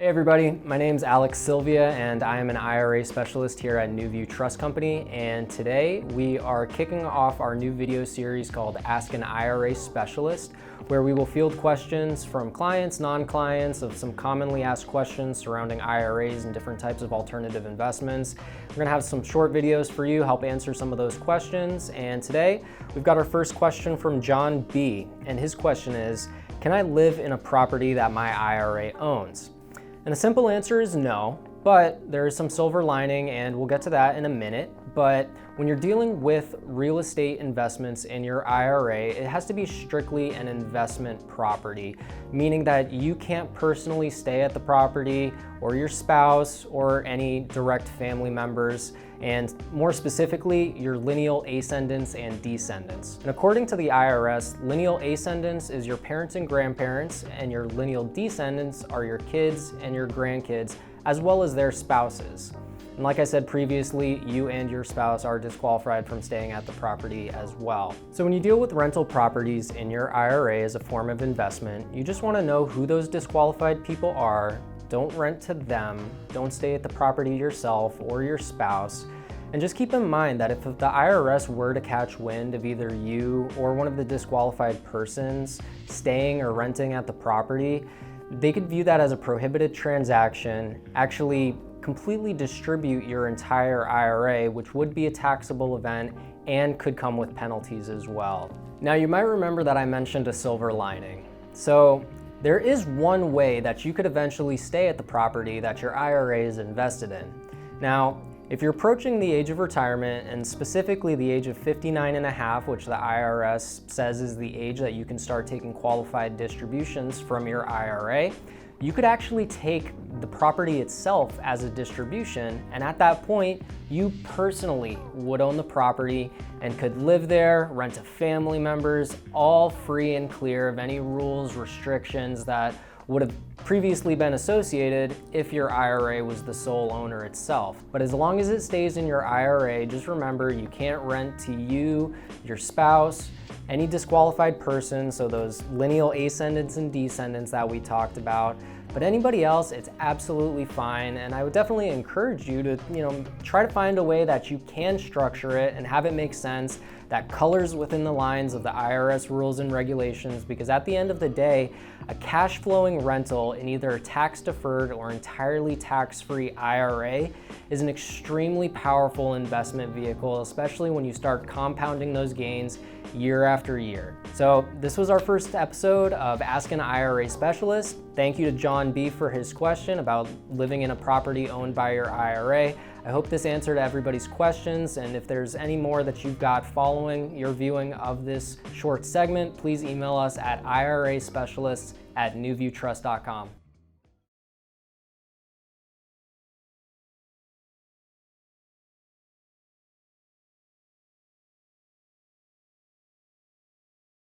Hey everybody, my name's Alex Sylvia and I am an IRA specialist here at Nuview Trust Company, and today we are kicking off our new video series called Ask an IRA Specialist, where we will field questions from clients, non-clients of some commonly asked questions surrounding IRAs and different types of alternative investments. We're gonna have some short videos for you, help answer some of those questions, and today we've got our first question from John B, and his question is, can I live in a property that my IRA owns? And the simple answer is no, but there is some silver lining, and we'll get to that in a minute. But when you're dealing with real estate investments in your IRA, it has to be strictly an investment property, meaning that you can't personally stay at the property, or your spouse, or any direct family members, and more specifically, your lineal ascendants and descendants. And according to the IRS, lineal ascendants is your parents and grandparents, and your lineal descendants are your kids and your grandkids, as well as their spouses. And like I said previously, you and your spouse are disqualified from staying at the property as well. So when you deal with rental properties in your IRA as a form of investment, you just want to know who those disqualified people are. Don't rent to them, don't stay at the property yourself or your spouse, and just keep in mind that if the IRS were to catch wind of either you or one of the disqualified persons staying or renting at the property, they could view that as a prohibited transaction, actually completely distribute your entire IRA, which would be a taxable event and could come with penalties as well. Now, you might remember that I mentioned a silver lining. So there is one way that you could eventually stay at the property that your IRA is invested in. Now, if you're approaching the age of retirement, and specifically the age of 59 and a half, which the IRS says is the age that you can start taking qualified distributions from your IRA, you could actually take the property itself as a distribution, and at that point, you personally would own the property and could live there, rent to family members, all free and clear of any rules, restrictions that would have previously been associated if your IRA was the sole owner itself. But as long as it stays in your IRA, just remember you can't rent to you, your spouse, any disqualified person, so those lineal ascendants and descendants that we talked about. But anybody else, it's absolutely fine, and I would definitely encourage you to, try to find a way that you can structure it and have it make sense, that colors within the lines of the IRS rules and regulations, because at the end of the day, a cash flowing rental in either a tax-deferred or entirely tax-free IRA is an extremely powerful investment vehicle, especially when you start compounding those gains year after year. So this was our first episode of Ask an IRA Specialist. Thank you to John B for his question about living in a property owned by your IRA. I hope this answered everybody's questions, and if there's any more that you've got following your viewing of this short segment, please email us at iraspecialists@nuviewtrust.com.